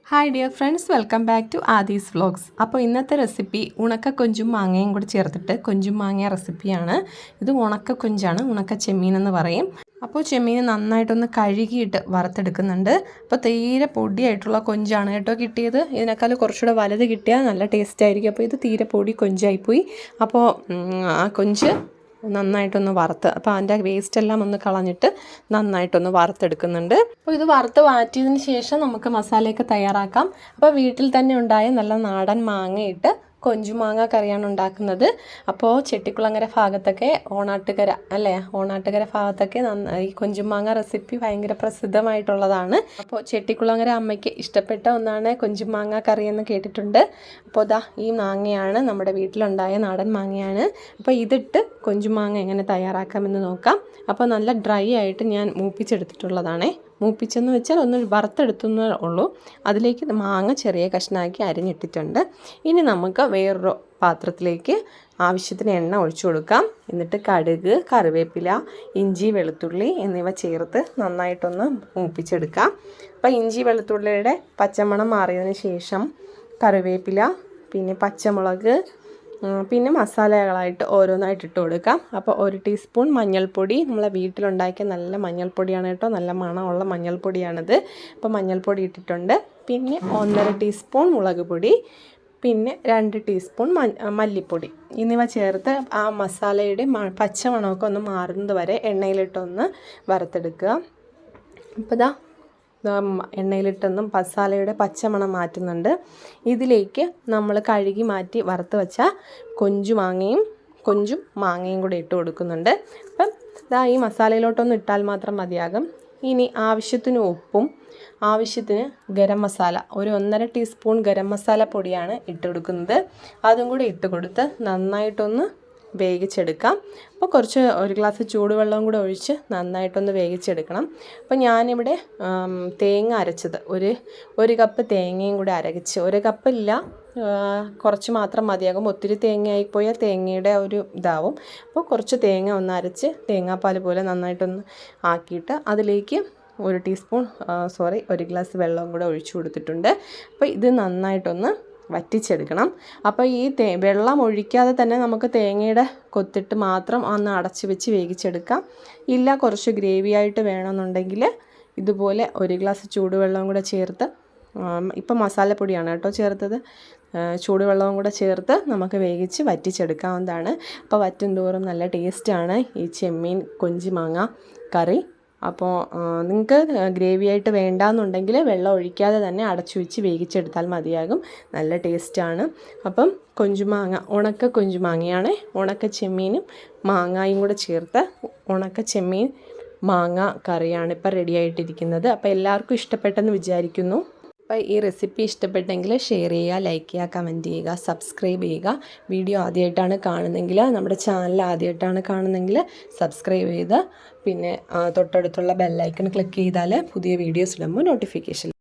Hi dear friends, welcome back to Aadi's vlogs. അപ്പോൾ ഇന്നത്തെ recipe ഉണക്ക കൊഞ്ചും മാങ്ങയും കൂടി ചേർത്തിട്ട് കൊഞ്ചും മാങ്ങ റെസിപ്പിയാണ്. ഇത് ഉണക്ക കൊഞ്ചാണ്, ഉണക്ക ചെമ്മീൻ എന്ന് പറയും. അപ്പോൾ ചെമ്മീൻ നന്നായിട്ടൊന്ന് കഴുകിയിട്ട് വറുത്തെടുക്കുന്നുണ്ട്. അപ്പോൾ തീരെ പൊടിയായിട്ടുള്ള കൊഞ്ചാണ് കേട്ടോ കിട്ടിയത്. ഇതിനേക്കാൾ കുറച്ചുകൂടെ വലുത് കിട്ടിയാൽ നല്ല ടേസ്റ്റ് ആയിരിക്കും. അപ്പോൾ ഇത് തീരെ പൊടി കൊഞ്ചായിപ്പോയി. അപ്പോൾ ആ കൊഞ്ച് നന്നായിട്ടൊന്ന് വറുത്ത്, അപ്പോൾ അതിൻ്റെ വേസ്റ്റ് എല്ലാം ഒന്ന് കളഞ്ഞിട്ട് നന്നായിട്ടൊന്ന് വറുത്തെടുക്കുന്നുണ്ട്. അപ്പോൾ ഇത് വറുത്ത് മാറ്റിയതിന് ശേഷം നമുക്ക് മസാലയൊക്കെ തയ്യാറാക്കാം. അപ്പോൾ വീട്ടിൽ തന്നെ ഉണ്ടായ നല്ല നാടൻ മാങ്ങയിട്ട് കൊഞ്ചുമാങ്ങ കറിയാണ് ഉണ്ടാക്കുന്നത്. അപ്പോൾ ചെട്ടിക്കുളങ്ങര ഭാഗത്തൊക്കെ ഓണാട്ടുകര ഭാഗത്തൊക്കെ ഈ കൊഞ്ചുമാങ്ങ റെസിപ്പി ഭയങ്കര പ്രസിദ്ധമായിട്ടുള്ളതാണ്. അപ്പോൾ ചെട്ടിക്കുളങ്ങര അമ്മയ്ക്ക് ഇഷ്ടപ്പെട്ട ഒന്നാണ് കൊഞ്ചുമാങ്ങ കറി എന്ന് കേട്ടിട്ടുണ്ട്. അപ്പോൾ ഈ മാങ്ങയാണ് നമ്മുടെ വീട്ടിലുണ്ടായ നാടൻ മാങ്ങയാണ്. അപ്പോൾ ഇതിട്ട് കൊഞ്ചുമാങ്ങ എങ്ങനെ തയ്യാറാക്കാമെന്ന് നോക്കാം. അപ്പോൾ നല്ല ഡ്രൈ ആയിട്ട് ഞാൻ മൂപ്പിച്ചെടുത്തിട്ടുള്ളതാണേ. മൂപ്പിച്ചെന്ന് വെച്ചാൽ ഒന്ന് വറുത്തെടുത്തുന്നേ ഉള്ളൂ. അതിലേക്ക് മാങ്ങ ചെറിയ കഷ്ണമാക്കി അരിഞ്ഞിട്ടിട്ടുണ്ട്. ഇനി നമുക്ക് വേറൊരു പാത്രത്തിലേക്ക് ആവശ്യത്തിന് എണ്ണ ഒഴിച്ചു കൊടുക്കാം. എന്നിട്ട് കടുക്, കറിവേപ്പില, ഇഞ്ചി, വെളുത്തുള്ളി എന്നിവ ചേർത്ത് നന്നായിട്ടൊന്ന് മൂപ്പിച്ചെടുക്കാം. അപ്പോൾ ഇഞ്ചി വെളുത്തുള്ളിയുടെ പച്ചമണം മാറിയതിന് ശേഷം കറിവേപ്പില, പിന്നെ പച്ചമുളക്, പിന്നെ മസാലകളായിട്ട് ഓരോന്നായിട്ട് ഇട്ട് കൊടുക്കാം. അപ്പോൾ 1 ടീസ്പൂൺ മഞ്ഞൾപ്പൊടി, നമ്മളെ വീട്ടിലുണ്ടാക്കിയ നല്ല മഞ്ഞൾപ്പൊടിയാണ് കേട്ടോ, നല്ല മണമുള്ള മഞ്ഞൾപ്പൊടിയാണിത്. അപ്പോൾ മഞ്ഞൾപ്പൊടി ഇട്ടിട്ടുണ്ട്. പിന്നെ 1.5 ടീസ്പൂൺ മുളക് പൊടി, പിന്നെ 2 ടീസ്പൂൺ മല്ലിപ്പൊടി എന്നിവ ചേർത്ത് ആ മസാലയുടെ പച്ചമണമൊക്കെ ഒന്ന് മാറുന്നത് വരെ എണ്ണയിലിട്ടൊന്ന് വറുത്തെടുക്കുക. അപ്പോൾ എണ്ണയിലിട്ടൊന്നും മസാലയുടെ പച്ചമണം മാറ്റുന്നുണ്ട്. ഇതിലേക്ക് നമ്മൾ കഴുകി മാറ്റി വറുത്ത് വെച്ച കൊഞ്ചും മാങ്ങയും കൂടി ഇട്ട് കൊടുക്കുന്നുണ്ട്. അപ്പം ഈ മസാലയിലോട്ടൊന്ന് ഇട്ടാൽ മാത്രം മതിയാകും. ഇനി ആവശ്യത്തിന് ഉപ്പും ആവശ്യത്തിന് ഗരം മസാല, ഒരു 1.5 ടീസ്പൂൺ ഗരം മസാല പൊടിയാണ് ഇട്ട് കൊടുക്കുന്നത്. അതും കൂടി ഇട്ട് കൊടുത്ത് നന്നായിട്ടൊന്ന് വേവിച്ചെടുക്കാം. അപ്പോൾ 1 ഗ്ലാസ് ചൂടുവെള്ളവും കൂടെ ഒഴിച്ച് നന്നായിട്ടൊന്ന് വേവിച്ചെടുക്കണം. അപ്പോൾ ഞാനിവിടെ തേങ്ങ അരച്ചത് ഒരു കപ്പ് തേങ്ങയും കൂടെ അരച്ച്, 1 കപ്പില്ല, കുറച്ച് മാത്രം മതിയാകും. ഒത്തിരി തേങ്ങയായിപ്പോയാൽ തേങ്ങയുടെ ഒരു ഇതാവും. അപ്പോൾ കുറച്ച് തേങ്ങ ഒന്ന് അരച്ച് തേങ്ങാപ്പാൽ പോലെ നന്നായിട്ടൊന്ന് ആക്കിയിട്ട് അതിലേക്ക് 1 ഗ്ലാസ് വെള്ളവും കൂടെ ഒഴിച്ചു കൊടുത്തിട്ടുണ്ട്. അപ്പോൾ ഇത് നന്നായിട്ടൊന്ന് വറ്റിച്ചെടുക്കണം. അപ്പോൾ ഈ വെള്ളം ഒഴിക്കാതെ തന്നെ നമുക്ക് തേങ്ങയുടെ കൊത്തിട്ട് മാത്രം ഒന്ന് അടച്ച് വെച്ച് വേവിച്ചെടുക്കാം. ഇല്ല, കുറച്ച് ഗ്രേവി ആയിട്ട് വേണമെന്നുണ്ടെങ്കിൽ ഇതുപോലെ 1 ഗ്ലാസ് ചൂടുവെള്ളവും കൂടെ ചേർത്ത്, ഇപ്പം മസാലപ്പൊടിയാണ് കേട്ടോ ചേർത്തത്, ചൂടുവെള്ളവും കൂടെ ചേർത്ത് നമുക്ക് വേവിച്ച് വറ്റിച്ചെടുക്കാവുന്നതാണ്. അപ്പോൾ വറ്റും തോറും നല്ല ടേസ്റ്റാണ് ഈ ചെമ്മീൻ കൊഞ്ച് മാങ്ങ കറി. അപ്പോൾ നിങ്ങൾക്ക് ഗ്രേവി ആയിട്ട് വേണ്ടാന്നുണ്ടെങ്കിൽ വെള്ളം ഒഴിക്കാതെ തന്നെ അടച്ചു വെച്ച് വേവിച്ചെടുത്താൽ മതിയാകും. നല്ല ടേസ്റ്റാണ്. അപ്പം കൊഞ്ചുമാങ്ങ, ഉണക്ക കൊഞ്ചുമാങ്ങയാണ്, ഉണക്ക ചെമ്മീനും മാങ്ങായും കൂടെ ചേർത്ത് ഉണക്ക ചെമ്മീൻ മാങ്ങ കറിയാണ് ഇപ്പോൾ റെഡി ആയിട്ടിരിക്കുന്നത്. അപ്പോൾ എല്ലാവർക്കും ഇഷ്ടപ്പെട്ടെന്ന് വിചാരിക്കുന്നു. അപ്പോൾ ഈ റെസിപ്പി ഇഷ്ടപ്പെട്ടെങ്കിൽ ഷെയർ ചെയ്യുക, ലൈക്ക് ചെയ്യുക, കമൻറ്റ് ചെയ്യുക, സബ്സ്ക്രൈബ് ചെയ്യുക. വീഡിയോ ആദ്യമായിട്ടാണ് കാണുന്നതെങ്കിൽ, നമ്മുടെ ചാനൽ ആദ്യമായിട്ടാണ് കാണുന്നതെങ്കിൽ സബ്സ്ക്രൈബ് ചെയ്ത് പിന്നെ തൊട്ടടുത്തുള്ള ബെല്ലൈക്കൺ ക്ലിക്ക് ചെയ്താൽ പുതിയ വീഡിയോസ് ഇടുമ്പോൾ നോട്ടിഫിക്കേഷൻ